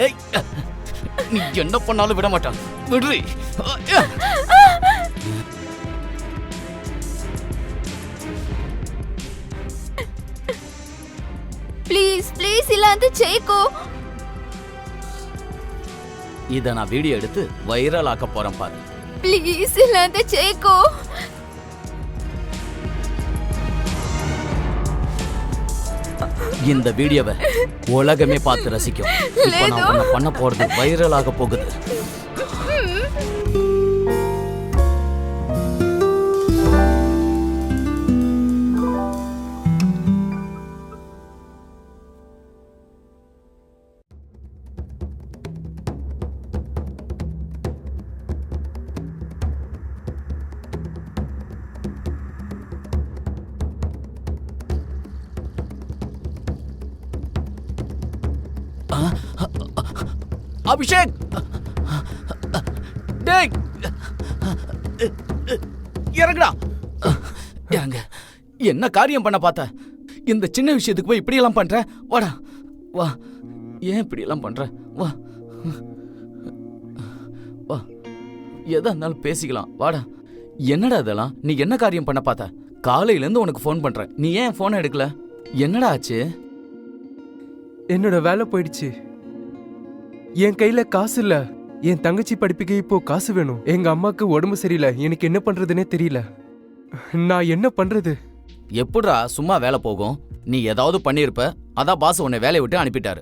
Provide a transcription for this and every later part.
ஏய், நீ என்ன பண்ணாலும் விட மாட்டான். விடுறி. ப்ளீஸ் ப்ளீஸ் இல்லாந்து சேக்கோ. இத நான் வீடியோ எடுத்து வைரல் ஆக்க போறேன் பாரு. ப்ளீஸ் இல்லாந்து சேக்கோ. இந்த வீடியோவை உலகமே பார்த்து ரசிக்கும். இப்ப நான் உன்னை பண்ண போறது வைரல் ஆக போகுது. அபிஷேக், டேய் இறங்குடா. இறங்க. என்ன காரியம் பண்ண பார்த்த? இந்த சின்ன விஷயத்துக்கு போய் இப்படி எல்லாம் பண்ற? வாடா வா. ஏன் இப்படி எல்லாம் பண்ற? வா வா, எதா இருந்தாலும் பேசிக்கலாம். வாடா. என்னடா இதெல்லாம்? நீ என்ன காரியம் பண்ண பார்த்த? காலையில இருந்து உனக்கு ஃபோன் பண்றேன், நீ ஏன் போன் எடுக்கல? என்னடா ஆச்சு? என்னோட வேலை போயிடுச்சு. என் கையில காசு இல்ல. என் தங்கச்சி படிப்புக்கு இப்போ காசு வேணும். எங்க அம்மாக்கு உடம்பு சரியில்லை. எனக்கு என்ன பண்றதுன்னே தெரியல. நான் என்ன பண்றது? எப்படிடா சும்மா வேலை போகும்? நீ ஏதாவது பண்ணிருப்ப, அதான் பாஸ் உன்னை வேலையை விட்டு அனுப்பிட்டாரு.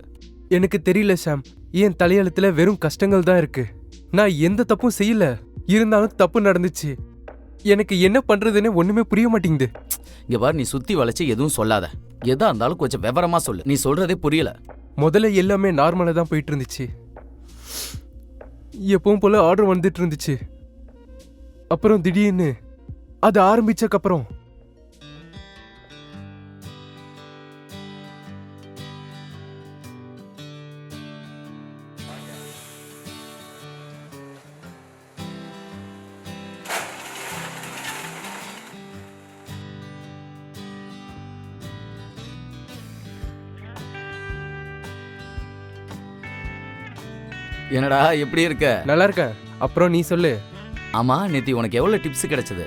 எனக்கு தெரியல சாம். என் தலையெழுத்துல வெறும் கஷ்டங்கள் தான் இருக்கு. நான் எந்த தப்பும் செய்யல, இருந்தாலும் தப்பு நடந்துச்சு. எனக்கு என்ன பண்றதுன்னு ஒண்ணுமே புரிய மாட்டேங்குது. இங்க பாரு, நீ சுத்தி வளைச்சு எதுவும் சொல்லாத. எதா இருந்தாலும் கொஞ்சம் விவரமா சொல்லு. நீ சொல்றதே புரியல. முதல்ல எல்லாமே நார்மலா தான் போயிட்டு இருந்துச்சு. எப்பவும் போல ஆர்டர் வந்துட்டு இருந்துச்சு. அப்புறம் திடீர்னு அது ஆரம்பிச்சக்கப்புறம் என்னடா எப்படி இருக்க? நல்லா இருக்கேன். அப்புறம் நீ சொல்லு. ஆமா, நேத்தி உனக்கு எவ்வளவு டிப்ஸ் கிடைச்சது?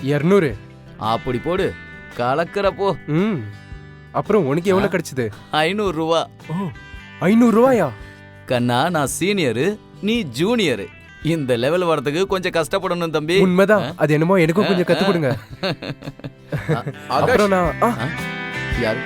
200. அப்படி போடு, கலக்கிறப்போ. அப்புறம் உனக்கு எவ்வளவு கிடைச்சது? 500 ரூபா. 500 ரூபாயா? கண்ணா, நான் சீனியரு, நீ ஜூனியரு. இந்த லெவல் வரதுக்கு கொஞ்சம் கஷ்டப்படணும் தம்பி. உண்மைதான். அது என்னமோ எனக்கும் கொஞ்சம் கத்து கொடுங்க. அப்புறம் நான் யாரு?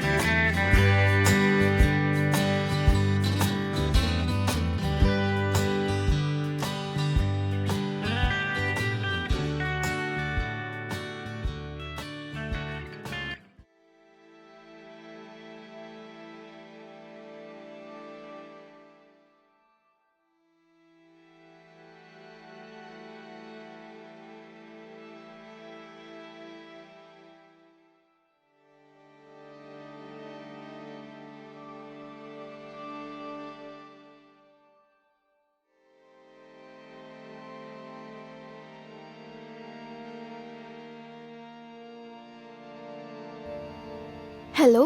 ஹலோ.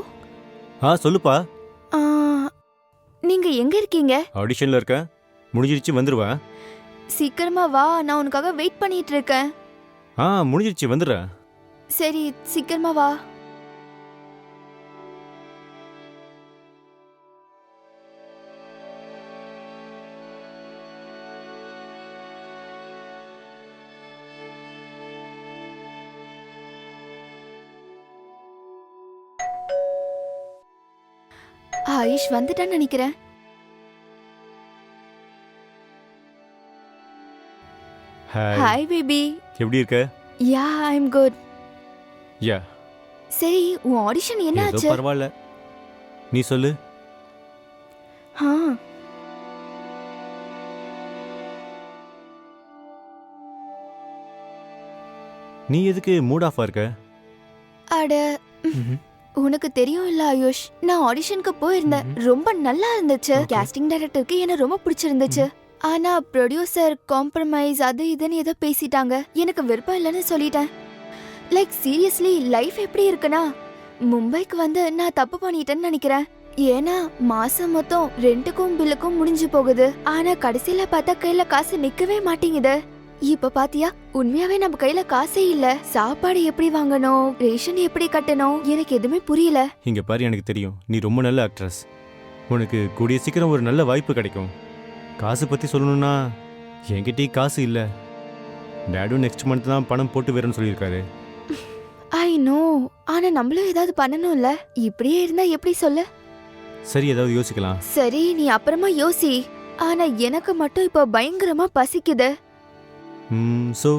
சொல்லுப்பா. நீங்க எங்க இருக்கீங்க? ஆடிஷன்ல இருக்க. முடிஞ்சிருச்சு, வந்துருவா. சீக்கிரமா வா, நான் உனக்காக வெயிட் பண்ணிட்டு இருக்கேன். முடிஞ்சிருச்சு, வந்துடுற. சரி, சீக்கிரமா வா. ஆயுஷ் வந்துட்டான்னு நினைக்கிறேன். Hi baby. எப்படி இருக்க? யா, ஐ அம் குட். யா. சரி, உன் ஆடிஷன் என்ன ஏதோ ஆச்சு? பரவாயில்ல, நீ சொல்லு. நீ எதுக்கு மூட் ஆஃபா இருக்க? அட, உனக்கு தெரியும் இல்ல ஆயுஷ், நான் ஆடிஷனுக்கு போயிருந்தேன். ரொம்ப நல்லா இருந்துச்சு. காஸ்டிங் டைரக்டருக்கு என்ன ரொம்ப பிடிச்சிருந்துச்சு. ஆனா ப்ரொடியூசர் காம்ப்ரமைஸ் அது இதுன்னு ஏதோ பேசிட்டாங்க. எனக்கு விருப்பம் இல்லைன்னு சொல்லிட்டேன். லைக் சீரியஸ்லி, லைஃப் எப்படி இருக்குன்னா, மும்பைக்கு வந்து நான் தப்பு பண்ணிட்டேன்னு நினைக்கிறேன். ஏன்னா மாசம் மொத்தம் ரெண்டுக்கும் பில்லுக்கும் முடிஞ்சு போகுது. ஆனா கடைசியில பார்த்தா கையில காசு நிக்கவே மாட்டேங்குது. இப்ப பாத்தியா, உண்மையாவே நம்ம கையில காசே இல்ல. சாப்பாடு எப்படி வாங்கணும், ரேஷன் எப்படி கட்டணும், எனக்கு எதுவுமே புரியல. இங்க பாரு, எனக்கு தெரியும் நீ ரொம்ப நல்ல ஆக்ட்ரஸ். உனக்கு கூடிய சீக்கிரம் ஒரு நல்ல வாய்ப்பு கிடைக்கும். காசு பத்தி சொல்லணும்னா என்கிட்டயும் காசு இல்ல. டேடும் நெக்ஸ்ட் மந்த் தான் பணம் போட்டு வரேன்னு சொல்லியிருக்காரு. ஐ நோ, ஆனா நம்மளும் ஏதாவது பண்ணணும்ல. இப்படியே இருந்தா எப்படி சொல்லு? சரி, ஏதாவது யோசிக்கலாம். சரி, நீ அப்புறமா யோசி. ஆனா எனக்கு மட்டும் இப்ப பயங்கரமா பசிக்குது. So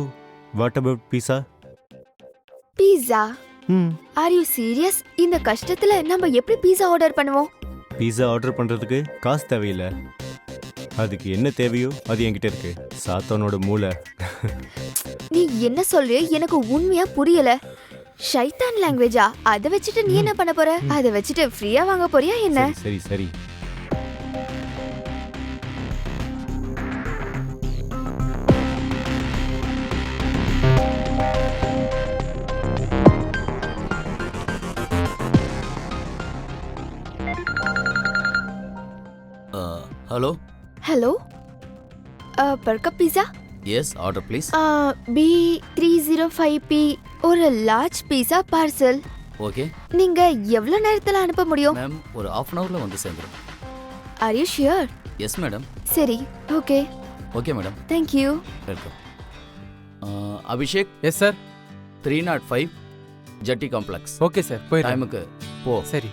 what about pizza? Pizza? Are you serious? இந்த கஷ்டத்துல நம்ம எப்படி பீஸா ஆர்டர் பண்ணுவோம்? பீஸா ஆர்டர் பண்றதுக்கு காசு தேவையில்லை. அதுக்கு என்ன தேவையோ அது என்கிட்ட இருக்கு. சாத்தானோட மூளை. நீ என்ன சொல்ற? எனக்கு உண்மையா புரியல. ஷைத்தான் லாங்குவேஜா? அத வச்சுட்டு நீ என்ன பண்ண போற? அத வச்சுட்டு ஃப்ரீயா வாங்க போறியா என்ன? சரி சரி. Hello. Hello, burger pizza? Yes, order please. B305P ஒரு லார்ஜ் பீஸா பார்சல். ஓகே நீங்க எவ்வளவு நேரத்துல அனுப்ப முடியும்? மேம், ஒரு half அன் ஹவர்ல வந்து சேர்ந்துடும். Are you sure? Yes madam. சரி, okay. Okay madam. Thank you. Welcome. Abhishek, yes sir. 305 ஜட்டி காம்ப்ளெக்ஸ். ஓகே சார், போயிடுறேன். டைமுக்கு போ. சரி.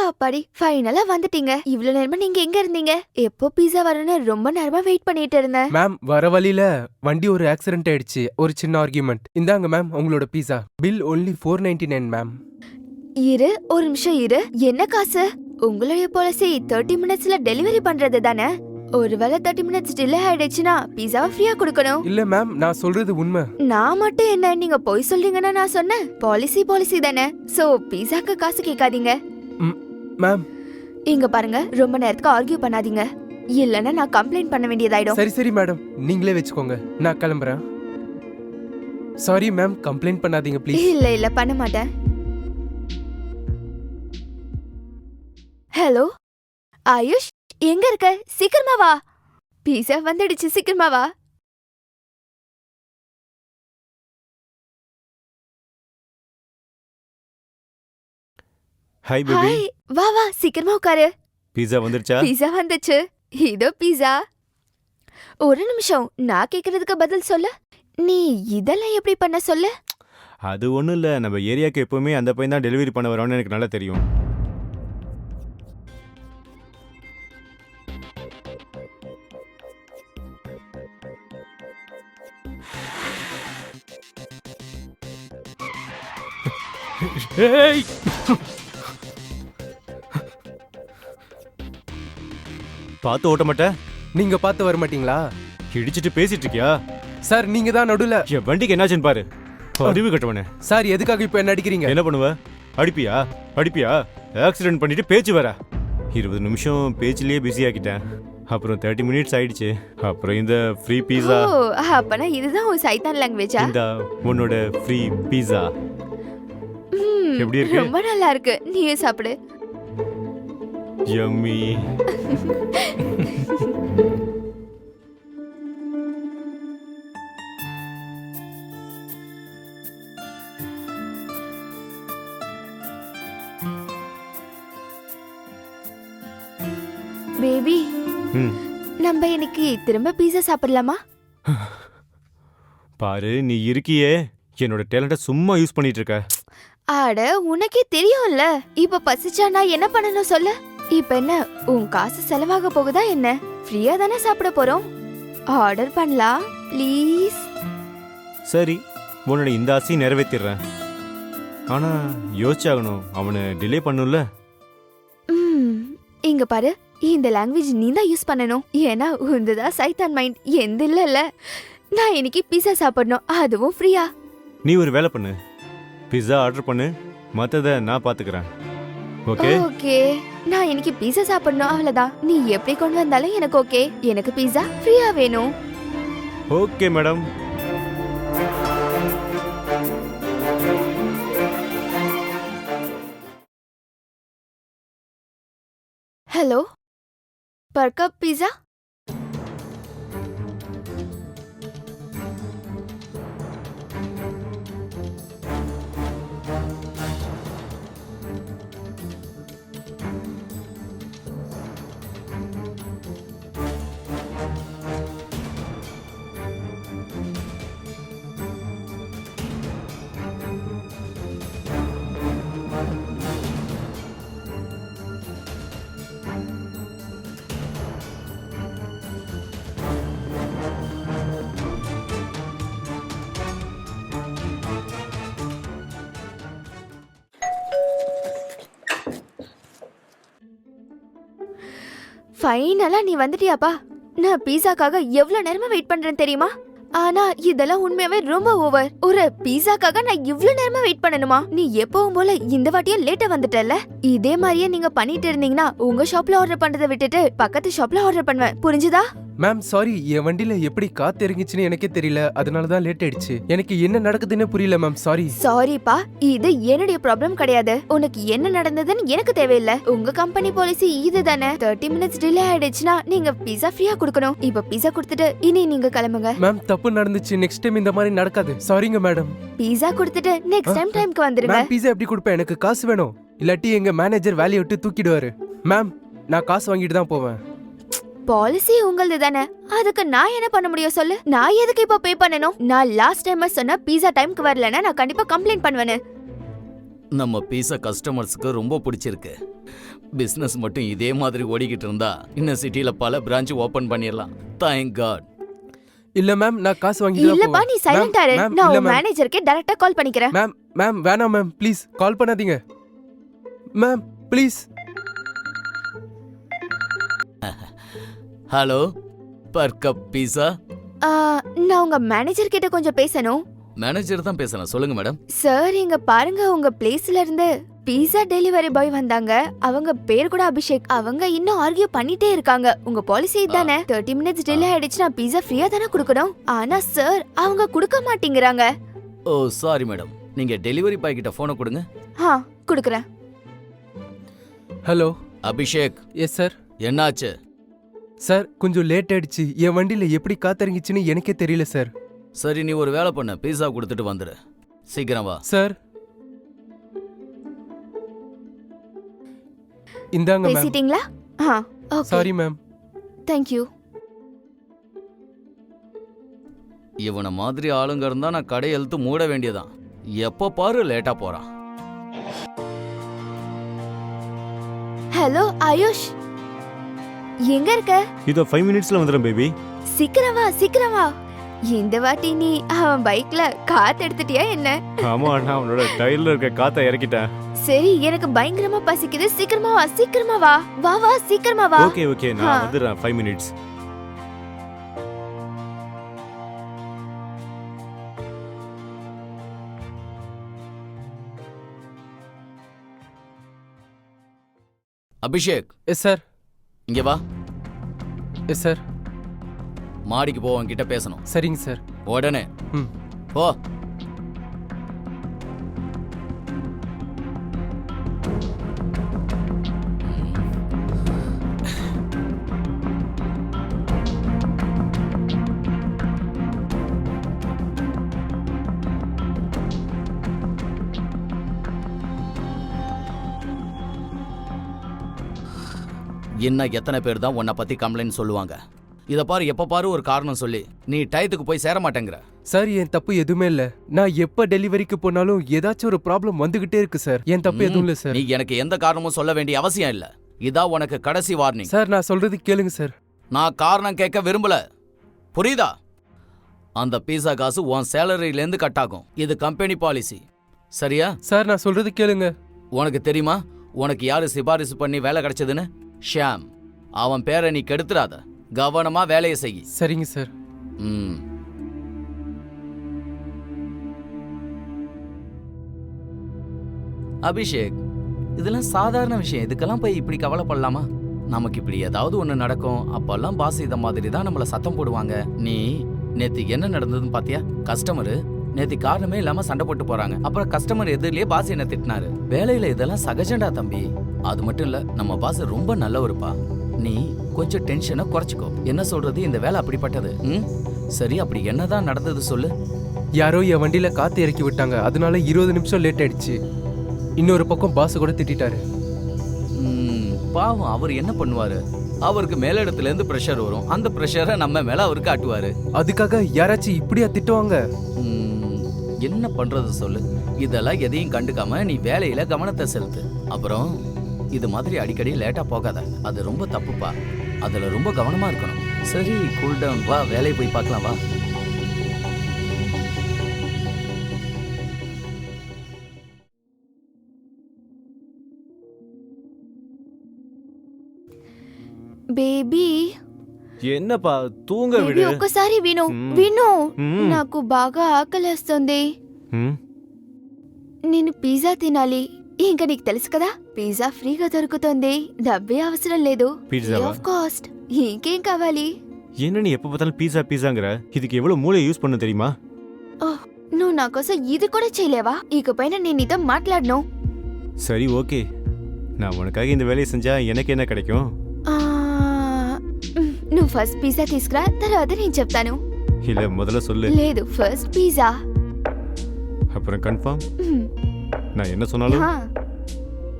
அப்பாடி, ஃபைனலா வந்துட்டீங்க. இவ்வளவு நேரமா நீங்க எங்க இருந்தீங்க? எப்போ பீஸா வரும்னு ரொம்ப நேரமா வெயிட் பண்ணிட்டு இருந்தேன். மேம், வர வழியில வண்டி ஒரு ஆக்சிடென்ட் ஆயிடுச்சு. ஒரு சின்ன ஆர்கியூமெண்ட். இந்தாங்க மேம் உங்களோட பீஸா. Bill only 499 ma'am. இரு, ஒரு நிமிஷம் இரு. என்ன காசு? உங்களுடைய பாலிசி 30 மினிட்ஸ்ல டெலிவரி பண்றது தானே? ஒருவேளை 30 மினிட்ஸ் டிலே ஆயிடுச்சுன்னா பீஸாவை ஃப்ரீயா கொடுக்கணும். இல்ல மேம், நான் சொல்றது உண்மை. நான் மட்டும் என்ன, நீங்க போய் சொல்றீங்கன்னா நான் சொன்னேன். பாலிசி தானே. சோ பீஸாக்கு காசு கேட்காதீங்க. மேம், இங்க பாருங்க, ரொம்ப நேரத்துக்கு ஆர்கியூ பண்ணாதீங்க. இல்லன்னா நான் கம்ப்ளைண்ட் பண்ண வேண்டியதாயிடும். சரி சரி மேடம், நீங்களே வச்சுக்கோங்க. நான் கிளம்புறேன். சாரி மேம், கம்ப்ளைண்ட் பண்ணாதீங்க ப்ளீஸ். இல்ல பண்ண மாட்டேன். ஹலோ ஆயுஷ், எங்க இருக்க? சீக்கிரமா வா. பீஸா வந்துடுச்சு, சீக்கிரமா வா. Hi baby. ஹாய், வா வா, சீக்கிரமா உட்காரு. பீஸா வந்துருச்சா? பீஸா வந்துச்சு. இதோ பீஸா. ஒரு நிமிஷம், நான் கேக்குறதுக்கு பதில் சொல்லு. நீ இதெல்லாம் எப்படி பண்ண சொல்லு? அது ஒன்றும் இல்லை, நம்ம ஏரியாவுக்கு எப்பவுமே அந்த பையன் தான் டெலிவரி பண்ண வரோன்னு எனக்கு நல்லா தெரியும். ஏய், பார்த்து ஓட்ட மாட்டேன். நீங்க பார்த்து வர மாட்டீங்களா? இடிச்சிட்டு பேசிட்டு இருக்கியா? சார், நீங்க தான் நடுவுல. என் வண்டிக்கு என்னாச்சுன்னு பாரு. அறிவு கட்டவனே. சார், எதுக்காக இப்ப என்ன அடிக்கிறீங்க? என்ன பண்ணுவ? அடிப்பியா? ஆக்சிடென்ட் பண்ணிட்டு பேச்சு வர 20 நிமிஷம் பேச்சிலேயே பிஸி ஆக்கிட்டேன். அப்புறம் 30 மினிட்ஸ் ஆயிடுச்சு. அப்புறம் இந்த ஃப்ரீ பீஸா. ஓ, அப்பனா இதுதான் உன் சைத்தான் லாங்குவேஜா? இந்த உன்னோட ஃப்ரீ பீஸா எப்படி இருக்கு? ரொம்ப நல்லா இருக்கு. நீயே சாப்பிடு. யம்மி. பேபி, நம்ம இன்னைக்கு திரும்ப பீஸா சாப்பிடலாமா? பாரு நீ இருக்கியே, என்னோட டேலண்ட்டை சும்மா யூஸ் பண்ணிட்டு இருக்க. ஆட உனக்கே தெரியும்ல, இப்ப பசிச்சா நான் என்ன பண்ணணும் சொல்லு. இப்ப என்ன உன் காசு செலவாக போகுதா என்ன? ஃப்ரீயா தானே சாப்பிட போறோம். ஆர்டர் பண்ணலாம் ப்ளீஸ். சரி, உன்னோட இந்த ஆசையை நிறைவேற்றிடுறேன். ஆனா யோசிச்சாகணும், அவனை டிலே பண்ணும்ல. இங்க பாரு, இந்த லாங்குவேஜ் நீ தான் யூஸ் பண்ணணும். ஏன்னா உந்துதான் சைத்தான் மைண்ட், எந்த இல்ல. நான் இன்னைக்கு பீஸா சாப்பிடணும், அதுவும் ஃப்ரீயா. நீ ஒரு வேலை பண்ணு, பிஸா ஆர்டர் பண்ணு, மற்றதை நான் பார்த்துக்கிறேன். ஓகே ஓகே, நான் இன்னைக்கு பீஸா சாப்பிடணும், அவ்வளவுதான். நீ எப்படி கொண்டு வந்தாலும் எனக்கு ஓகே. எனக்கு பீஸா ஃப்ரீயா வேணும். Okay madam. ஹலோ, பர் கப் பீஸா? ஃபைனலா நீ வந்துட்டியாப்பா. நான் பீஸாக்காக எவ்வளவு நேரமா வெயிட் பண்றேன் தெரியுமா? ஆனா இதெல்லாம் உண்மையாவே ரொம்ப ஓவர். ஒரு பீஸாக்காக நான் இவ்ளோ நேரமா வெயிட் பண்ணணுமா? நீ எப்பவும் போல இந்த வாட்டியும் லேட்டா வந்துட்டல. இதே மாதிரியே நீங்க பண்ணிட்டு இருந்தீங்கன்னா உங்க ஷாப்ல ஆர்டர் பண்றதை விட்டுட்டு பக்கத்து ஷாப்ல ஆர்டர் பண்ணுவேன், புரிஞ்சுதா? மேம் சாரி, என் வண்டியில எப்படி காத்து இறங்கிச்சுன்னு எனக்கே தெரியல, அதனால தான் லேட் ஆயிடுச்சு. எனக்கு என்ன நடக்குதுன்னு புரியல மேம், சாரி. சாரிப்பா, இது என்னுடைய ப்ராப்ளம் கிடையாது. உனக்கு என்ன நடந்ததுன்னு எனக்கு தேவையில்லை. உங்க கம்பெனி பாலிசி இதுதானே. 30 மினிட்ஸ் டிலே ஆயிடுச்சுன்னா நீங்க பீஸா ஃப்ரீயா கொடுக்கணும். இப்ப பீஸா கொடுத்துட்டு இனி நீங்க கிளம்புங்க. மேம் தப்பு நடந்துச்சு, நெக்ஸ்ட் டைம் இந்த மாதிரி நடக்காது. சாரிங்க மேடம். பீஸா கொடுத்துட்டு நெக்ஸ்ட் டைம்க்கு வந்துருங்க. மேம் பீஸா எப்படி கொடுப்பேன்? எனக்கு காசு வேணும், இல்லாட்டி எங்க மேனேஜர் வேலையை விட்டு தூக்கிடுவாரு. மேம் நான் காசு வாங்கிட்டு தான் போவேன். பாலிசி உங்களது தானே, அதுக்கு நான் என்ன பண்ண முடியும் சொல்லு? நான் எதுக்கு இப்ப பே பண்ணணும்? நான் லாஸ்ட் டைம் சொன்ன பீஸா டைம்க்கு வரலன்னா நான் கண்டிப்பா கம்ப்ளைண்ட் பண்ணுவேன். நம்ம பீஸா கஸ்டமர்ஸ்க்கு ரொம்ப பிடிச்சிருக்கு. பிசினஸ் மட்டும் இதே மாதிரி ஓடிக்கிட்டு இருந்தா இன்னும் சிட்டில பல பிரான்ச் ஓபன் பண்ணிடலாம். Thank God. இல்ல மேம், நான் காசு வாங்கிட்டு தான் இல்லப்பா, போவேன். நீ சைலண்டா இரு. மேம், நான் இல்ல உன் மேம். மேனேஜருக்கு டைரக்டா கால் பண்ணிக்கிறேன். மேம் மேம் வேணாம் மேம், ப்ளீஸ் கால் பண்ணாதீங்க மேம், ப்ளீஸ். ஹலோ, பர் கப் பீஸா? நான் உங்க மேனேஜர் கிட்ட கொஞ்சம் பேசணும். மேனேஜர் தான் பேசுறேன், சொல்லுங்க மேடம். சார், இங்க பாருங்க, உங்க பிளேஸ்ல இருந்து பீஸா டெலிவரி பாய் வந்தாங்க. அவங்க பேர் கூட அபிஷேக். அவங்க இன்னும் ஆர்கியூ பண்ணிட்டே இருக்காங்க. உங்க பாலிசி இதானே, 30 மினிட்ஸ் டிலே ஆயிடுச்சுன்னா பீஸா ஃப்ரீயா தானே கொடுக்கணும். ஆனா சார், அவங்க கொடுக்க மாட்டேங்கிறாங்க. ஓ சாரி மேடம், நீங்க டெலிவரி பாய் கிட்ட போனை கொடுங்க. குடுக்குறேன். Hello Abhishek, yes sir. என்னாச்சு? சார் கொஞ்சம் லேட் ஆயிடுச்சு, என் வண்டியில எப்படி காத்திறங்கிச்சுன்னு எனக்கே தெரியல சார். சரி, நீ ஒரு வேலை பண்ண, பீஸா கொடுத்துட்டு வந்துடு. சீக்கிரம் வா. சார் இந்தாங்க மேம். பேசிட்டீங்களா? Okay. Sorry ma'am. Thank you. இவனை மாதிரி ஆளுங்க இருந்தா நான் கடை எழுத்து மூட வேண்டியதான். எப்ப பாரு லேட்டா போறான். ஹலோ ஆயுஷ், எங்க இருக்க? இதோ 5 மினிட்ஸ்ல வந்துடும் பேபி. சீக்கிரம் வா, சீக்கிரம் வா. இந்த வாட்டி நீ அவன் பைக்ல காத்து எடுத்துட்டியா என்ன? ஆமா, நான் அவனோட டயர்ல இருக்க காத்தை இறக்கிட்டேன். சரி, எனக்கு பயங்கரமா பசிக்குது. சீக்கிரமா வா, சீக்கிரமா வா. வா வா, சீக்கிரமா வா. ஓகே ஓகே, நான் வந்துடுறேன். 5 மினிட்ஸ். Abhishek, yes sir. இங்க வா. Yes sir. மாடிக்கு போ, கிட்ட பேசணும். சரிங்க சார். உடனே ம். போ. இன்னும் எத்தனை பேர் தான் உன்னை பத்தி கம்ப்ளைண்ட் சொல்லுவாங்க? இத பாரு, எப்ப பாரு ஒரு காரணம் சொல்லி நீ டயத்துக்கு போய் சேர மாட்டேங்கிற. சார் என் தப்பு எதுவுமே இல்ல. நான் எப்ப டெலிவரிக்கு போனாலும் ஏதாச்சும் ஒரு ப்ராப்ளம் வந்துகிட்டே இருக்கு சார். என் தப்பு எதுவும் இல்ல சார். நீ எனக்கு எந்த காரணமும் சொல்ல வேண்டிய அவசியம் இல்ல. இதா உனக்கு கடைசி வார்னிங். சார் நான் சொல்றது கேளுங்க சார். நான் காரணம் கேட்க விரும்பல, புரியுதா? அந்த பீஸா காசு உன் சேலரியில இருந்து கட் ஆகும். இது கம்பெனி பாலிசி, சரியா? சார் நான் சொல்றது கேளுங்க. உனக்கு தெரியுமா உனக்கு யாரு சிபாரிசு பண்ணி வேலை கிடைச்சதுன்னு? ஷியாம். அவன் பேரை நீ கெடுத்துறாத. கவனமா வேலையை செய். சரிங்க சார். அபிஷேக், இதெல்லாம் சாதாரண விஷயம். இதுக்கெல்லாம் போய் இப்படி கவலைப்படலாமா? நமக்கு இப்படி ஏதாவது ஒண்ணு நடக்கும், அப்பெல்லாம் பாஸ் இத மாதிரி தான் நம்மள சத்தம் போடுவாங்க. நீ நேத்து என்ன நடந்ததுன்னு பாத்தியா? கஸ்டமரு நேத்து காரணமே இல்லாம சண்டை போட்டு போறாங்க. அப்புறம் கஸ்டமர் எதிரிலேயே பாஸ் என்ன திட்டினாரு. வேலையில இதெல்லாம் சகஜண்டா தம்பி. அது மட்டும் இல்ல, நம்ம பாஸ் ரொம்ப நல்லவருப்பா. நீ கொஞ்சம் டென்ஷனை குறைச்சிக்கோ. என்ன சொல்றது, இந்த வேலை அப்படிப்பட்டது. சரி, அப்படி என்னதான் நடந்தது சொல்லு. யாரோ என் வண்டியில காத்து இறக்கி விட்டாங்க, அதனால 20 நிமிஷம் லேட் ஆயிடுச்சு. இன்னொரு பக்கம் பாஸ் கூட திட்டாரு. பாவம், அவர் என்ன பண்ணுவாரு? அவருக்கு மேலிடத்துல இருந்து பிரஷர் வரும். அந்த பிரஷரை நம்ம மேல அவருக்கு காட்டுவாரு. அதுக்காக யாராச்சும் இப்படியா திட்டுவாங்க? என்ன பண்றது சொல்லு. இதெல்லாம் எதையும் கண்டுக்காம நீ வேலையில கவனத்தை செலுத்து. அப்புறம் இது மாதிரி அடிக்கடி லேட்டா போகாத. அது ரொம்ப தப்புப்பா. அதுல ரொம்ப கவனமா இருக்கணும். சரி, கூல் டவுன். வா, வேலையை போய் பார்க்கலாம். வா. బేబీ என்னப்பா தூங்க బేబీ விடு. ఒక్కసారి విను విను నాకు బాగా ఆకలేస్తుంది. నేను పిజ్జా తినాలి. ఇంకా నీకు తెలుసు కదా, పిజ్జా ఫ్రీగా దొరుకుతుంది. డబ్బే అవసరం లేదు. పిజ్జావా? Off cost. ఇంకేం కావాలి? என்ன நீ எப்ப பார்த்தாலும் பீஸா பீஸாங்கற? இதுக்கு எவ்வளவு மூளை யூஸ் பண்ண தெரியுமா? నువ్వు నా కోసం ఇది కూడా చేయలేవా? ఇకపైన నేను నీతో మాట్లాడను. சரி, ஓகே. நான் உனக்காக இந்த வேலையை செஞ்சா எனக்கு என்ன கிடைக்கும்? నువ్వు ఫస్ట్ పిజ్జా తీసుకురా, తర్వాత నేను చెప్తాను. இல்ல, முதல்ல சொல்லு. లేదు, ఫస్ట్ పిజ్జా. அப்புறம் கன்ஃபார்ம்? நான் என்ன சொன்னாலும்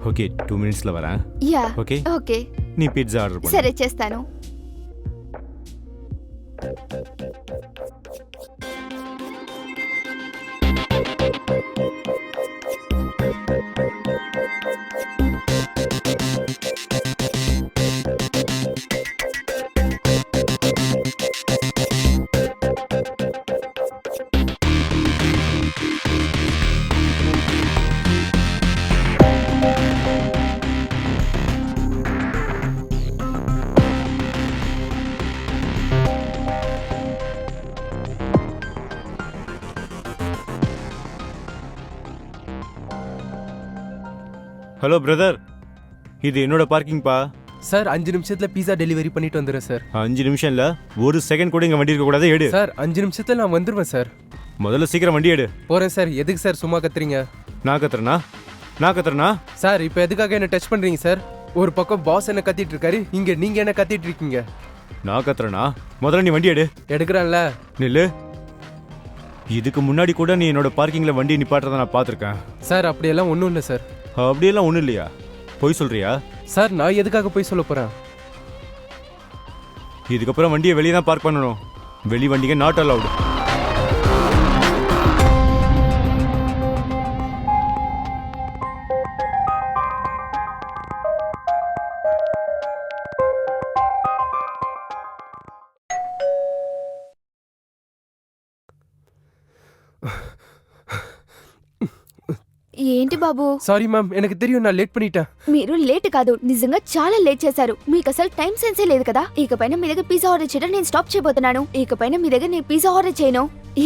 ஓகே. 2 மினிட்ஸ்ல வரேன். Yeah okay. ఓకే. நீ பீட்சா ஆர்டர் பண்ணு. సరే, చేస్తాను. ஹலோ பிரதர், இது என்னோட பார்க்கிங் பா. சார் 5 நிமிஷத்துல பீஸா டெலிவரி பண்ணிட்டு வந்துடுறேன் சார். 5 நிமிஷம் இல்ல, ஒரு செகண்ட் கூட இங்க வண்டி இருக்க கூடாது. எடு சார். 5 நிமிஷத்துல நான் வந்துருவேன் சார். முதல்ல சீக்கிரம் வண்டி எடு. போறேன் சார். எதுக்கு சார் சும்மா கத்துறீங்க? நான் கத்துறனா? சார் இப்போ எதுக்காக என்ன டச் பண்றீங்க சார்? ஒரு பக்கம் பாஸ் என்ன கத்திட்டு இருக்காரு, இங்க நீங்க என்ன கத்திட்டு இருக்கீங்க. நான் கத்துறனா? முதல்ல நீ வண்டி எடு. எடுக்கிறேன்ல. நில்லு. இதுக்கு முன்னாடி கூட நீ என்னோட பார்க்கிங்ல வண்டி நிப்பாட்டுறத நான் பார்த்துருக்கேன். சார் அப்படியெல்லாம் ஒன்றும் இல்லை சார். அப்படியெல்லாம் ஒன்றும் இல்லையா? போய் சொல்றியா? சார் நான் எதுக்காக போய் சொல்ல போறேன்? இதுக்கப்புறம் வண்டியை வெளியே தான் பார்க் பண்ணணும். வெளி வண்டிங்க நாட் அலவுட். ఏంటి బాబు? సారీ మ్యామ్, எனக்கு தெரியும் நான் லேட் பண்ணிட்டேன். మీరు లేట్ కాదు, నిజంగా చాలా లేట్ చేశారు. మీకు అసలు టైం సెన్సే లేదు కదా. ఇకపైన మీ దగ్గర పిజ్జా ఆర్డర్ చేయడం నేను స్టాప్ చేయబోతున్నాను. ఇకపైన మీ దగ్గర నేను పిజ్జా ఆర్డర్ చేయను.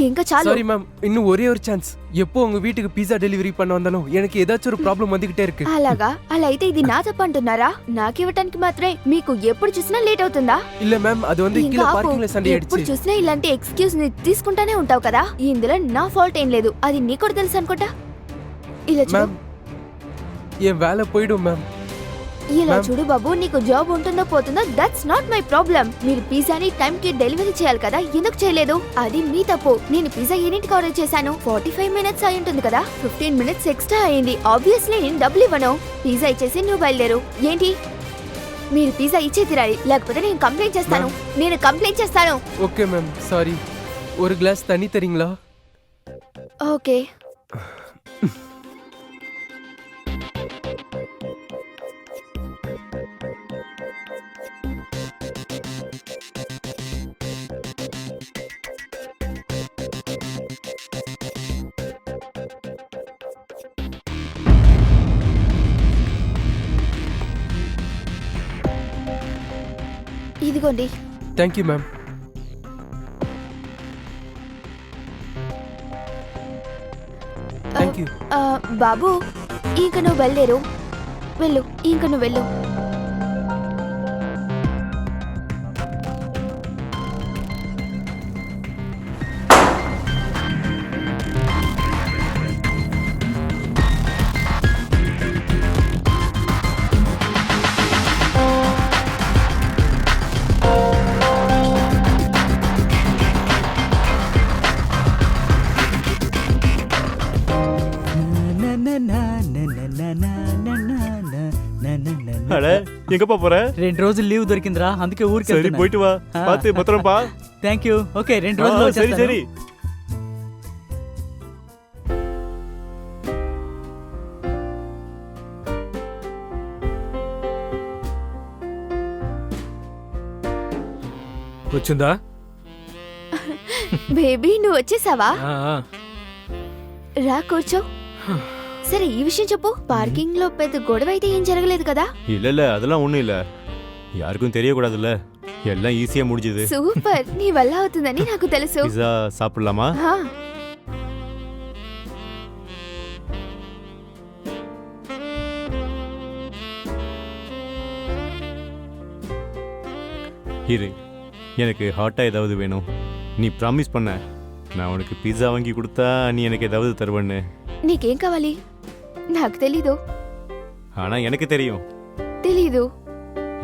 ఇంకా చాలు. சாரி மேம், இன்னும் ஒரே ஒரு சான்ஸ். எப்போ உங்க வீட்டுக்கு பீஸா டெலிவரி பண்ண வந்தாலும் எனக்கு ஏதாச்சும் ஒரு ப்ராப்ளம் வந்துகிட்டே இருக்கு. అలాగా? అలా అయితే ఇది నా తప్పు అంటున్నారా? నాకు ఇవ్వడానికి మాత్రమే మీకు ఎప్పుడు చూసినా లేట్ అవుతుందా? இல்ல மேம், அது வந்து கீழ பார்కింగ్ல சண்டை ఎప్పుడు ஆயிடுச்சு. చూసినా ఇలాంటి ఎక్స్క్యూజ్ తీసుకుంటానే ఉంటావు కదా. ఇందులో నా ఫాల్ట్ ఏం లేదు. అది నీకు కూడా తెలుసు అనుకుంటా. ఇలా చూడు. மேம் என் வேலை போய்டும் மேம். ఇలా చూడు బాబు, నీకు జాబ్ ఉంటుందో పోతుందో దట్స్ నాట్ మై ప్రాబ్లం. మీరు పిజ్జాని టైం కి డెలివరీ చేయాలి కదా, ఎందుకు చేయలేదు? అది మీ తప్పు. నేను పిజ్జా ఎన్నింటికి ఆర్డర్ చేశాను? 45 మినిట్స్ అయి ఉంటుంది కదా. 15 మినిట్స్ ఎక్స్ట్రా అయింది. ఆబ్వియస్లీ నేను డబ్బులు ఇవ్వను. పిజ్జా ఇచ్చేసి నువ్వు బయలుదేరు. ఏంటి? మీరు పిజ్జా ఇచ్చే తీరాలి, లేకపోతే నేను కంప్లైంట్ చేస్తాను. నేను కంప్లైంట్ చేస్తాను. Okay ma'am, sorry. ஒரு கிளாஸ் தண்ணி தரீங்களா? ఓకే. ఇదిగోండి. Thank you ma'am. Thank you. బాబు, ఇంక నువ్వు వెళ్ళేరు. వెళ్ళు, ఇంక నువ్వు వెళ్ళు. அட எங்கப்பா போற? 2 రోజులు లీవ్ దొరికిందిరా, అందుకే ఊరికి சரி போயிட்டு வா, பார்த்து பத்திரம் பா. Thank you. ఓకే, 2 రోజుల్లో சரி వచ్చేస్తాను. சரி. వచ్చిందా? బేబీ, నువ్వు వచ్చేసావా? రా కూర్చో. సరే, ఈ విషయం చెప్పు. పార్కింగ్ లో పెద్ద గొడవ అయితే ఏం జరగలేదు కదా? இல்ல அதெல்லாம் ஒண்ணும் இல்ல. யாருக்கும் தெரியக்கூடாதுல்ல. எல்லாம் ஈஸியா முடிஞ்சது. సూపర్, నీ వల్ల అవుతుందని నాకు తెలుసు. பிஸா சாப்பிடலாமா? హా, இரு, எனக்கு ஹாட்டா ஏதாவது வேணும். நீ ப்ராமிஸ் பண்ண, நான் உனக்கு பீஸா வாங்கி கொடுத்தா நீ எனக்கு ஏதாவது தருவன்னு. నీకేం కావాలి? నాకు తెలీదు. ஆனா எனக்கு தெரியும். తెలీదు.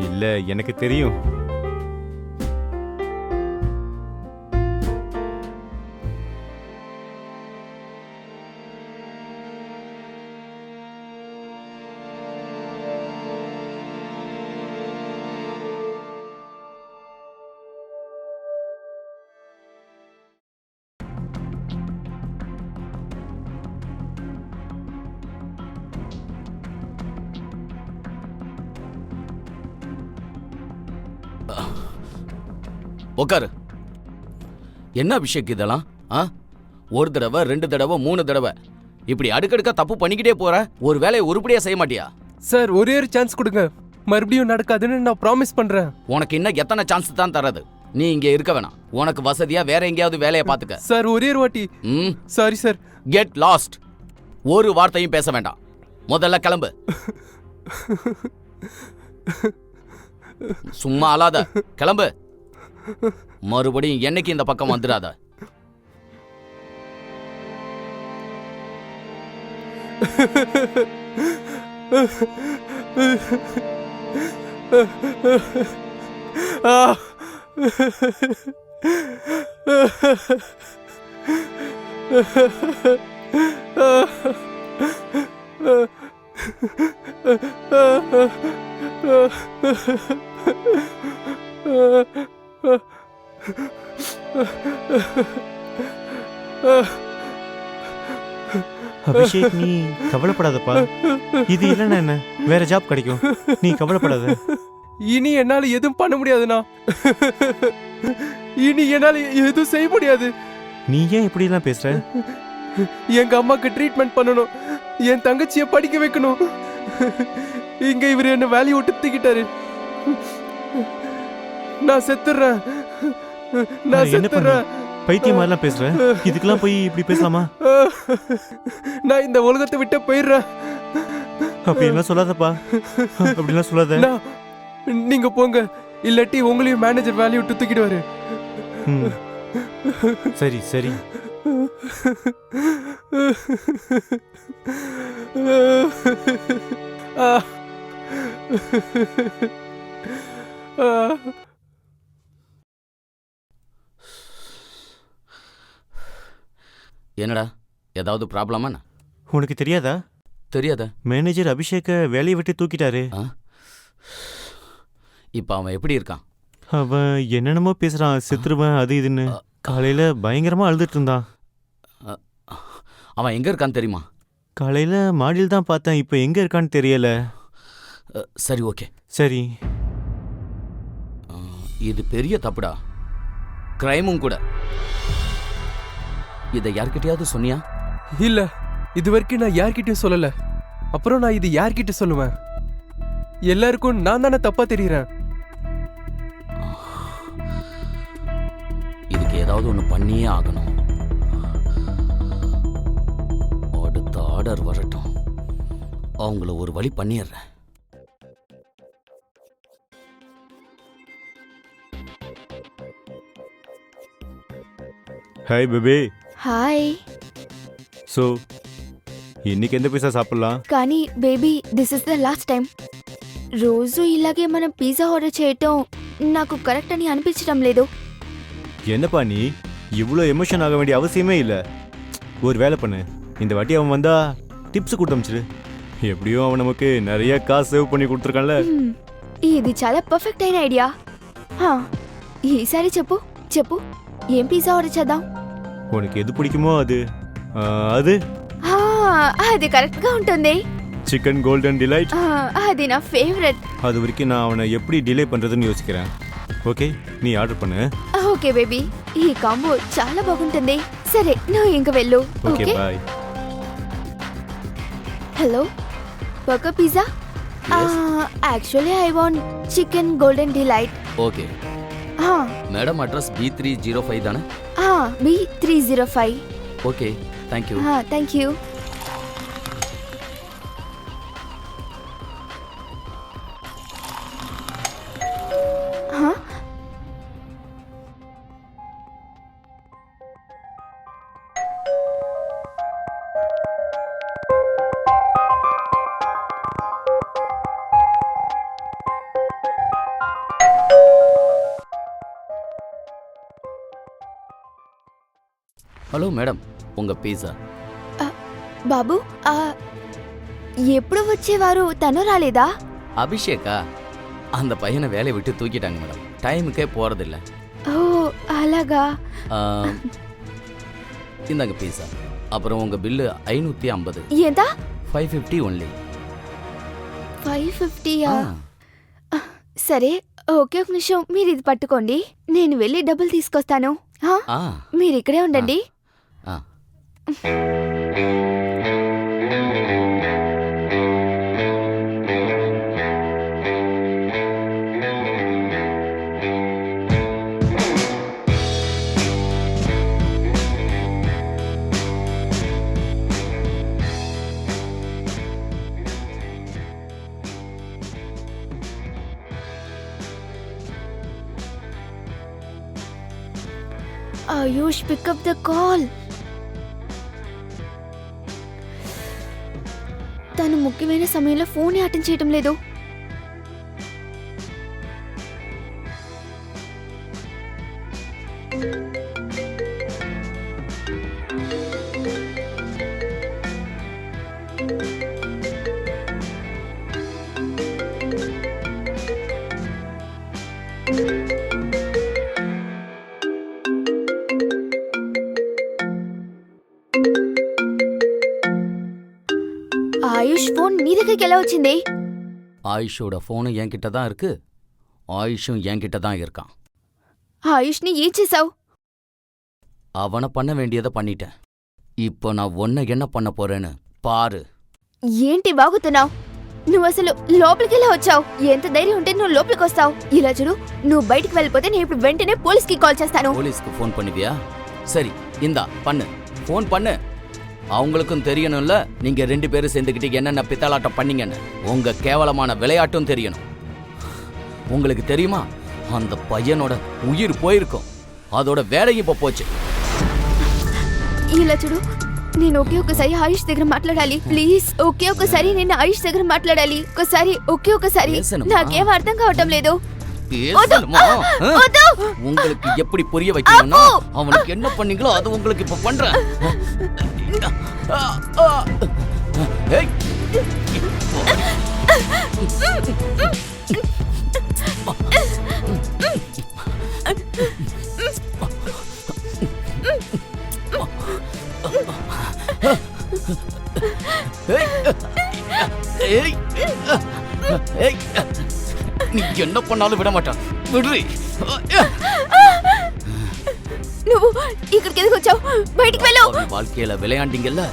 இல்ல எனக்கு தெரியும். உட்காரு. என்ன அபிஷேக் இதெல்லாம்? ஒரு தடவை, 2 தடவை, 3 தடவை இப்படி அடுக்கடுக்கா தப்பு பண்ணிக்கிட்டே போற. ஒரு வேலையை உருப்படியா செய்ய மாட்டியா? சார், ஒரே ஒரு சான்ஸ் கொடுங்க. மறுபடியும் நடக்காதுன்னு நான் ப்ராமிஸ் பண்றேன். உனக்கு இன்னும் எத்தனை சான்ஸ் தான் தரது? நீ இங்க இருக்க வேணாம். உனக்கு வசதியா வேற எங்கேயாவது வேலையை பாத்துக்க. சார், ஒரே ஒரு வாட்டி. Sorry sir. Get lost. ஒரு வார்த்தையும் பேச வேண்டாம். முதல்ல கிளம்பு. சும்மா அழாத, கிளம்பு. மறுபடியும் என்னைக்கு இந்த பக்கம் வந்துடாத. அபிஷேக், நீ கவலைப்படாதப்பா. இது இல்லைன்னா என்ன, வேற ஜாப் கிடைக்கும். நீ கவலைப்படாத. இனி என்னால எதுவும் பண்ண முடியாதுண்ணா. இனி என்னால எதுவும் செய்ய முடியாது. நீ ஏன் இப்படி எல்லாம் பேசுற? எங்க அம்மாக்கு ட்ரீட்மெண்ட் பண்ணணும், என் தங்கச்சியை படிக்க வைக்கணும். இங்க இவர் என்ன வேலையை விட்டு தூக்கிட்டாரு. நான் செத்துறேன். நான் என்ன பண்ண? செத்துறேன். பைத்தியம் மாதிரிலாம் பேசுற. இதுக்கெல்லாம் போய் இப்படி பேசலாமா? நான் இந்த உலகத்தை விட்டு போயிடுறேன். அப்படி எல்லாம் சொல்லாதப்பா. அப்படிலாம் சொல்லாத. நீங்க போங்க, இல்லாட்டி உங்களையும் மேனேஜர் வேலையை விட்டு தூக்கிடுவாரு. சரி சரி. என்னடா, ஏதாவது ப்ராப்ளமா? உனக்கு தெரியாதா? தெரியாத. மேனேஜர் அபிஷேக்க வேலையை விட்டு தூக்கிட்டாரு. இப்ப அவன் எப்படி இருக்கான்? அவன் என்னென்னமோ பேசுறான், செத்துருவேன் அது இதுன்னு. காலையில பயங்கரமா அழுதுட்டு இருந்தான். அவன் எங்க இருக்கான்னு தெரியுமா? காலையில மாடியில் தான் பார்த்தேன், இப்போ எங்க இருக்கான்னு தெரியல. சரி, ஓகே. சரி, இது பெரிய தப்புடா, கிரைமும் கூட. இதை யார்கிட்டயாவது சொன்னியா? இல்ல, இது வரைக்கும் நான் யார்கிட்டயும் சொல்லல. அப்புறம் நான் இது யார்கிட்ட சொல்லுவேன்? எல்லாருக்கும் நான் தானே தப்பா தெரியுறேன். இதுக்கு ஏதாவது ஒன்று பண்ணியே ஆகணும். அடுத்த ஆர்டர் வரட்டும், அவங்கள ஒரு வழி பண்ணிடுறேன். Hi baby. హాయ్. ஸோ இன்னைக்கு எந்த பீஸா சாப்பிடலாம்? కానీ baby this is the last time. రోజు ఇలాగే మనం పిజ్జా ఆర్డర్ చేయటం నాకు కరెక్ట్ అని అనిపించడం లేదు. என்னப்பா நீ இவ்வளோ எமோஷன் ஆக வேண்டிய அவசியமே இல்லை. ஒரு வேலை பண்ணு, இந்த வாட்டி அவன் வந்தா டிப்ஸ் கொடுத்து அமிச்சிரு. எப்படியும் அவன் நமக்கு நிறைய காசு சேவ் பண்ணி கொடுத்துருக்கான்ல. ఇది చాలా పర్ఫెక్ట్ అయిన ఐడియా. ఈసారి చెప్పు చెప్పు, ఏం పిజ్జా ఆర్డర్ చేద్దాం? உனக்கு எது பிடிக்குமோ அது அது అది కరెక్ట్ గా ఉంటుంది. Chicken golden delight. అది నా ఫేవరెట్. அது வரைக்கும் நான் அவனை எப்படி டிலே பண்ணுறதுன்னு யோசிக்கிறேன். ஓகே, நீ ஆர்டர் பண்ணு. ఓకే బేబీ, ఈ కాంబో చాలా బాగుంటుంది. సరే, నువ్వు ఇంక వెళ్ళు. Okay okay. Bye. Hello, burger pizza? Actually I want chicken golden delight. Okay madam, address B305 தானே? B305. Okay, thank you. Thank you. Hello madam, உங்க పిజ్జా. బాబు, ఎప్పుడు వచ్చేవారు? తను రాలేదా? அபிஷேக்கா? அந்த பையனை வேலையை விட்டு தூக்கிட்டாங்க மேடம். டைமுக்கே போறதில்ல. ఓ అలాగా. இந்தாங்க பீஸா. அப்புறம் உங்க பில்லு 550. ఎంత? 550 ஒன்லி. 550యా? సరే, ఓకే, ఒక నిమిషం మీరు ఇది పట్టుకోండి, నేను వెళ్ళి డబ్బులు తీసుకొస్తాను. మీరు ఇక్కడే ఉండండి. Ayush, pick up the call. తను ముఖ్యమైన సమయంలో ఫోన్ అటెండ్ చేయటం లేదు. ஆயுஷ் ஃபோன் நீ దగ్గరికి ఎలా వచ్చింది? ஆயுஷோட ஃபோனும் என்கிட்ட தான் இருக்கு, ஆயுஷும் என்கிட்ட தான் இருக்கான். ஆயுஷ், நீ ఏం చేసావు? அவனை பண்ண வேண்டியதை பண்ணிட்டேன். இப்போ நான் ஒன்ன என்ன பண்ண போறேன்னு பாரு. ఏంటి వాగుతున్నావు? నువ్వు అసలు లోపలికి ఎలా వచ్చావు? ఎంత ధైర్యం ఉంటే నువ్వు లోపలికి వస్తావు? ఇలా చూడు, నువ్వు బయటికి వెళ్ళిపోతే నేను ఇప్పుడు వెంటనే పోలీస్కి కాల్ చేస్తాను. போலீஸ்க்கு ஃபோன் பண்ணுவியா? சரி, இந்தா பண்ணு, ஃபோன் பண்ணு. அவங்களுக்கும் தெரியணும்ல நீங்க 2 பேரும் சேர்ந்துக்கிட்டு என்னென்ன பித்தலாட்டம் பண்ணீங்கன்னு. உங்க கேவலமான விளையாட்டும் தெரியணும். உங்களுக்கு தெரியுமா, அந்த பையனோட உயிர் போயிருக்கும், அதோட வேலை இப்ப போச்சு. ఇలా చూడు, నేను ఒకే ఒకసారి ఆయుష్ దగ్గర మాట్లాడాలి. ప్లీజ్, ఒకే ఒకసారి నేను ఆయుష్ దగ్గర మాట్లాడాలి. ఒకసారి, ఒకే ఒకసారి. నాకేం అర్థం కావటం లేదు. உங்களுக்கு எப்படி புரிய வைக்கணும்னா, அவனுக்கு என்ன பண்ணீங்களோ அது உங்களுக்கு இப்ப பண்றேன். ஏய், ஏய், ஏய், நீ என்ன பண்ணாலும் விட மாட்டான். விடுறி. నువ్వు ఇక్కడికి ఎందుకు వచ్చావు? బయటికి వెళ్ళు. அவன் வாழ்க்கையில விளையாண்டீங்கல்ல,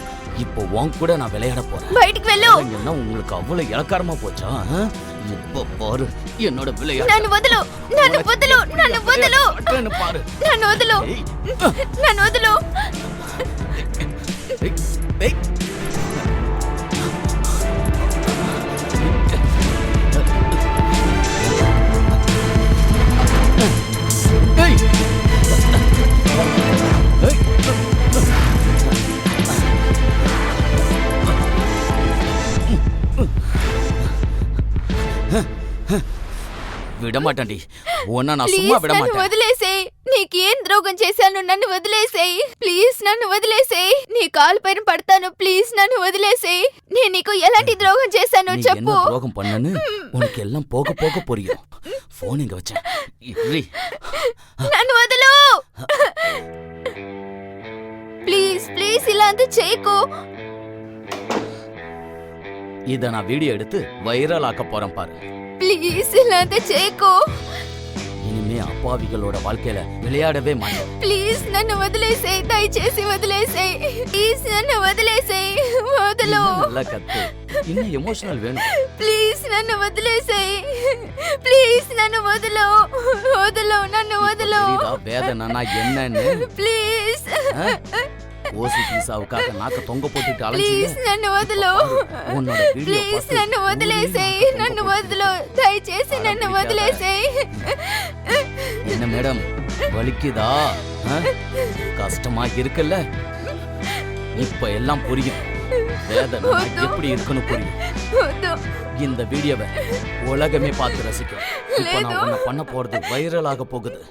இப்போ உன் கூட நான் விளையாட போறேன். బయటికి వెళ్ళు. என்ன உங்களுக்கு அவ்வளவு இலக்காரமா போச்சா? இப்ப பாரு என்னோட விளையாட்டு. నన్ను వదలు. నన్ను వదలు. నన్ను వదలు. காட்டுறேன்னு பாரு. నన్ను వదలు. ஏய், నన్ను వదలు. ஏய், ஏய். ஏய். విడమాటండి ఓనా నా సుమ్మా ప్లీజ్ నన్ను విడమాట వదిలేసేయ్. నీకు ఏం ద్రోహం చేశాను? నన్ను వదిలేసేయ్. ప్లీజ్ నన్ను వదిలేసేయ్. నీ కాలు పైన పడతాను. ప్లీజ్ నన్ను వదిలేసేయ్. నేను నీకు ఎలాంటి ద్రోహం చేశాను நீ చెప్పు. என்ன துரோகம் பண்ணனு உனக்கு எல்லாம் போக போக புரியும். போன் இங்க வச்சேன். இரு. నన్ను వదలు. ప్లీజ్ ప్లీజ్ ఇలా అంత చేయకు. இத நான் வீடியோ எடுத்து வைரல் ஆக்க போறேன் பாரு. ప్లీజ్ ఇలా అంత చేయకు. இனிமே அப்பாவிகளோட வாழ்க்கையில விளையாடவே மாட்டேன். ప్లీజ్ నన్ను వదిలేసేయ్. దయచేసి వదిలేసేయ్. ప్లీజ్ నన్ను వదిలేసేయ్. వదలు. இன்னும் நல்லா கத்து. இன்னும் எமோஷனல் வேணும். ప్లీజ్ నన్ను వదిలేసేయ్. ప్లీజ్ నన్ను వదలు. వదలు. నన్ను వదలు. புரியுதா வேதனைனா என்னன்னு? ప్లీజ్ ஓசி பீஸாவுக்காக நாக்க தொங்க போட்டுட்டு ప్లీజ్ அலைஞ்சீங்க. నన్ను వదలు. உன்னோட வீடியோ ప్లీజ్ నన్ను వదిలేసేయ్. నన్ను వదలు. దయచేసి నన్ను వదిలేసేయ్. என்ன மேடம் வலிக்குதா? கஷ்டமா இருக்குல்ல? இப்ப எல்லாம் புரியும். வேதனை எப்படி இருக்குன்னு புரியும். వద్దు. இந்த வீடியோவை உலகமே பார்த்து ரசிக்கும். இப்ப நான் లేదు. உன்னை பண்ண போறது வைரல் ஆக போகுது.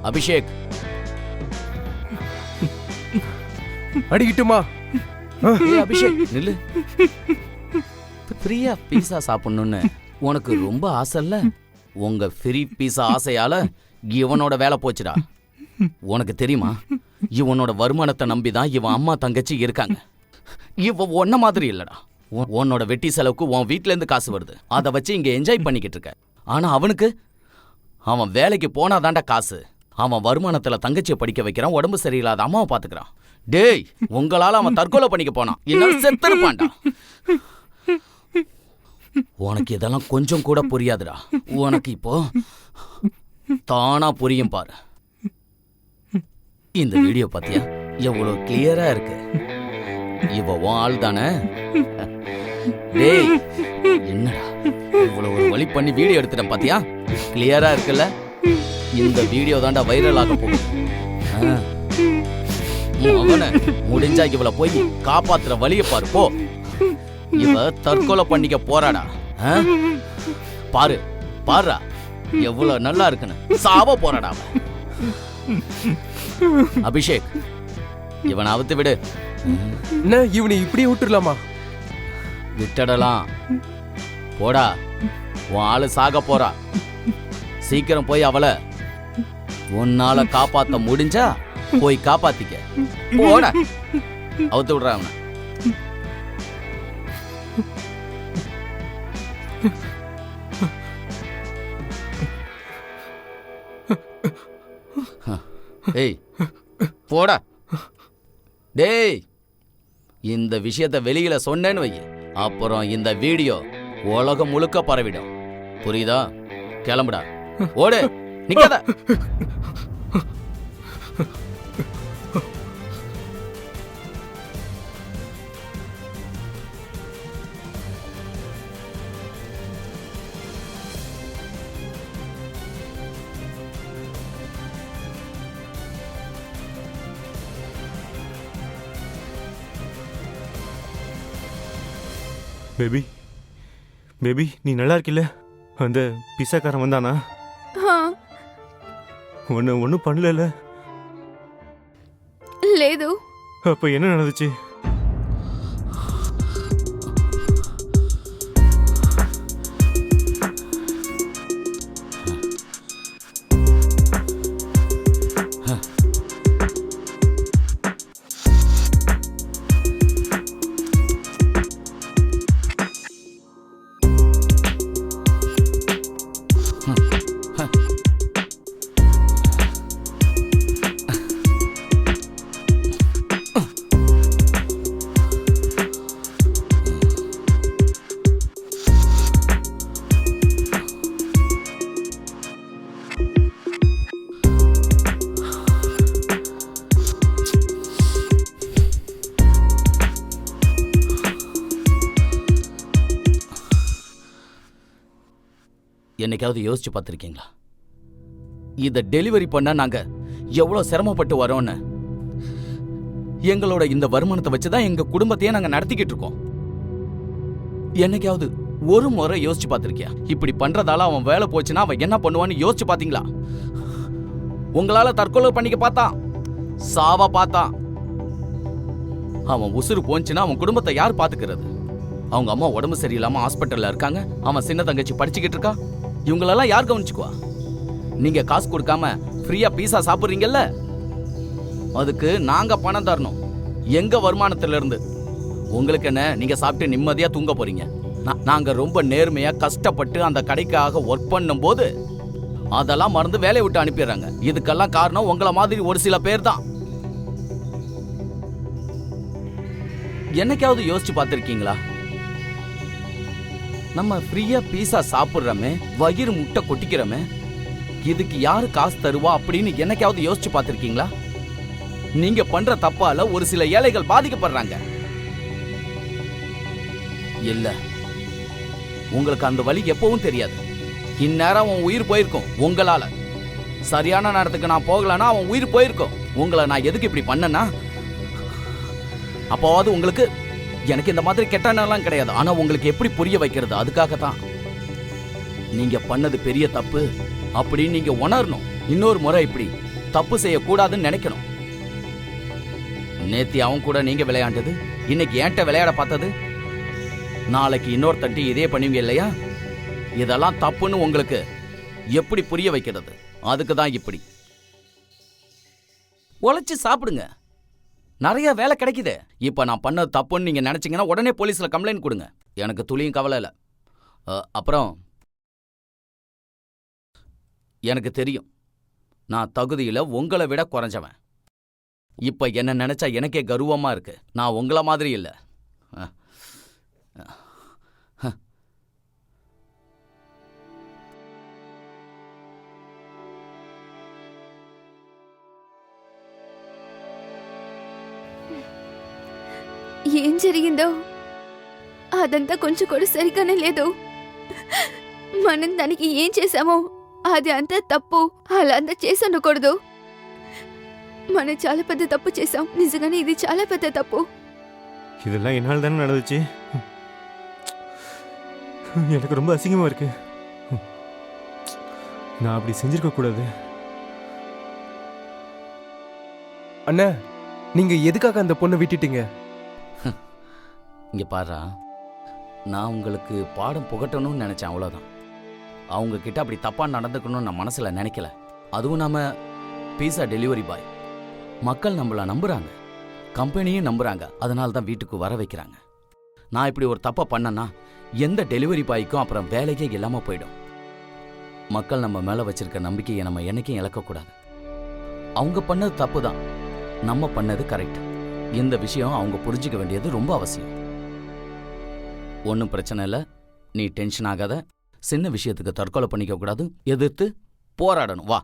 அபிஷேக் அடிக்கிட்டுமா? ஏய் அபிஷேக் நில்லு. ஃப்ரீயா பீஸா சாப்பிடணும்னு உனக்கு ரொம்ப ஆசை இல்ல? உங்க ஃப்ரீ பீஸா ஆசையால இவனோட வேலை போச்சுடா. உனக்கு தெரியுமா, இவனோட வருமானத்தை நம்பிதான் இவன் அம்மா தங்கச்சி இருக்காங்க. இவன் ஒன்ன மாதிரி இல்லடா. உன்னோட வெட்டி செலவுக்கு உன் வீட்ல இருந்து காசு வருது. அதை வச்சு இங்க என்ஜாய் பண்ணிக்கிட்டு இருக்க. ஆனா அவனுக்கு அவன் வேலைக்கு போனாதான்டா காசு. அவன் வருமானத்துல தங்கச்சியை படிக்க வைக்கிறான், உடம்பு சரியில்லாத அம்மாவை பாத்துக்கிறான். டேய், உங்களால அவன் தற்கொலை பண்ணிக்க போனான். இன்னும் செத்துருப்பான்டா. உனக்கு இதெல்லாம் கொஞ்சம் கூட புரியாதுடா. உனக்கு இப்போ தானா புரியும் பாரு. இந்த வீடியோ பாத்தியா எவ்வளவு கிளியரா இருக்கு? இவ உன் ஆள் தானே? டேய், என்னடா இவ்வளவு ஒரு வழி பண்ணி வீடியோ எடுத்துட்டேன் பாத்தியா? கிளியரா இருக்குல்ல? இந்த வீடியோ தாண்டா வைரல் ஆக போகுது. அவனை முடிஞ்சா இவளை போய் காப்பாத்துற வழிய பாரு போ. இவ தற்கொலை பண்ணிக்க போறாடா. பாரு பாருடா எவ்வளவு நல்லா இருக்குன்னு. சாவ போறாடா அவன். அபிஷேக், இவனை அவுத்து விடு. என்ன இவனை இப்படியே விட்டுடலாமா? விட்டடலாம். போடா, உன் ஆளு சாக போறா. சீக்கிரம் போய் அவளை உன்னால காப்பாத்த முடிஞ்சா போய் காப்பாத்திக்க. போட அவுத்து விடுற அவனை. ஏய் போடா. டேய், இந்த விஷயத்தை வெளியில சொன்னேன்னு வை, அப்புறம் இந்த வீடியோ உலகம் முழுக்க பரவிடும். புரியுதா? கிளம்புடா. ஓடு, நிக்காத. பேபி பேபி நீ நல்லா இருக்கில்ல? அந்த பிசாக்காரன் வந்தானா? ஒன்றும் பண்ணல. లేదు. அப்போ என்ன நடந்துச்சு? என்னைக்காவது யோசிச்சு பார்த்துருக்கீங்களா? இதை டெலிவரி பண்ண நாங்க எவ்வளவு சிரமப்பட்டு வரோன்னு. எங்களோட இந்த வருமானத்தை வச்சுதான் எங்க குடும்பத்தையே நாங்க நடத்திக்கிட்டு இருக்கோம். என்னைக்காவது ஒரு முறை யோசிச்சு பார்த்திருக்கியா? இப்படி பண்றதால அவன் வேலை போச்சுன்னா அவன் என்ன பண்ணுவான்னு யோசிச்சு பாத்தீங்களா? உங்களால தற்கொலை பண்ணிக்க பார்த்தான், சாவா பார்த்தான். அவன் உசுறு போச்சுன்னா அவன் குடும்பத்தை யார் பாத்துக்கிறது? அவங்க அம்மா உடம்பு சரியில்லாம ஹாஸ்பிட்டல்ல இருக்காங்க, அவன் சின்ன தங்கச்சி படிச்சுக்கிட்டு இருக்கா. இவங்களெல்லாம் யார் கவனிச்சுக்குவா? நீங்க காசு கொடுக்காம ஃப்ரீயா பீஸா சாப்பிடுறீங்கல்ல, அதுக்கு நாங்க பணம் தரணும் எங்க வருமானத்துல இருந்து. உங்களுக்கு என்ன, நீங்க சாப்பிட்டு நிம்மதியா தூங்க போறீங்க. நாங்க ரொம்ப நேர்மையா கஷ்டப்பட்டு அந்த கடைக்காக ஒர்க் பண்ணும் போது அதெல்லாம் மறந்து வேலையை விட்டு அனுப்பிடுறாங்க. இதுக்கெல்லாம் காரணம் உங்கள மாதிரி ஒரு சில பேர் தான். என்னைக்காவது யோசிச்சு பார்த்திருக்கீங்களா? நம்ம ஃப்ரீயா பீஸா சாப்பிடுறோமே, வயிறு முட்டை கொட்டிக்கிறோமே, இதுக்கு யாரு காசு தருவா அப்படின்னு என்னைக்காவது யோசிச்சு பார்த்திருக்கீங்களா? நீங்க பண்ற தப்பால ஒரு சில ஏழைகள் பாதிக்கப்படுறாங்க. இல்ல, உங்களுக்கு அந்த வலி எப்பவும் தெரியாது. இந்நேரம் அவன் உயிர் போயிருக்கும். உங்களால சரியான நேரத்துக்கு நான் போகலன்னா அவன் உயிர் போயிருக்கும். உங்களை நான் எதுக்கு இப்படி பண்ணனா? அப்போவாது உங்களுக்கு எனக்கு இந்த மாதிரி கெட்டனெல்லாம் கிடையாது. ஆனா உங்களுக்கு எப்படி புரிய வைக்கிறது, அதுக்காகத்தான். நீங்க பண்ணது பெரிய தப்பு அப்படின்னு நீங்க உணரணும். இன்னொரு முறை இப்படி தப்பு செய்யக்கூடாதுன்னு நினைக்கணும். நேத்தி அவன் கூட நீங்க விளையாண்டது, இன்னைக்கு என்கிட்ட விளையாட பார்த்தது, நாளைக்கு இன்னொரு தட்டி இதே பண்ணுவீங்க இல்லையா? இதெல்லாம் தப்புன்னு உங்களுக்கு எப்படி புரிய வைக்கிறது? அதுக்கு தான் இப்படி. உழைச்சு சாப்பிடுங்க, நிறைய வேலை கிடைக்குது. இப்ப நான் பண்ணது தப்புன்னு நீங்க நினைச்சீங்கன்னா உடனே போலீஸ்ல கம்ப்ளைண்ட் கொடுங்க. எனக்கு துளியும் கவலை இல்லை. அப்புறம் எனக்கு தெரியும், நான் தகுதியில உங்களை விட குறைஞ்சவன். இப்ப என்ன நினைச்சா எனக்கே கர்வமா இருக்கு. நான் உங்களை மாதிரி இல்லை. ఏం జరిగిందో అదంతా కొంచెం కూడా సరిగానే లేదు. మనం దానికి ఏం చేశామో అది అంతా తప్పు. అలా అంతా చేసి ఉండకూడదు. మనం చాలా పెద్ద తప్పు చేశాం. నిజంగానే ఇది చాలా పెద్ద తప్పు. இதெல்லாம் என்னால் தானே நடந்துச்சு. எனக்கு ரொம்ப அசிங்கமா இருக்கு. நான் அப்படி செஞ்சிருக்க கூடாது. அண்ணா, நீங்க எதுக்காக அந்த பொண்ணை விட்டுட்டீங்க? இங்க பாரு, நான் உங்களுக்கு பாடம் புகட்டணும்னு நினைச்சேன், அவ்வளோதான். அவங்க கிட்ட அப்படி தப்பா நடந்துக்கணும்னு நான் மனசுல நினைக்கல. அதுவும் நாம பீஸா டெலிவரி பாய். மக்கள் நம்மள நம்புறாங்க, கம்பெனியும் நம்புறாங்க. அதனால தான் வீட்டுக்கு வர வைக்கிறாங்க. நான் இப்படி ஒரு தப்பை பண்ணேன்னா எந்த டெலிவரி பாய்க்கும் அப்புறம் வேலைக்கே இல்லாம போயிடும். மக்கள் நம்ம மேல வச்சிருக்க நம்பிக்கையை நம்ம என்னைக்கும் இழக்கக்கூடாது. அவங்க பண்ணது தப்பு தான், நம்ம பண்ணது கரெக்ட். இந்த விஷயம் அவங்க புரிஞ்சுக்க வேண்டியது ரொம்ப அவசியம். ஒன்றும் பிரச்சனை இல்லை, நீ டென்ஷன் ஆகாத. சின்ன விஷயத்துக்கு தற்கொலை பண்ணிக்க கூடாது, எதிர்த்து போராடணும். வா.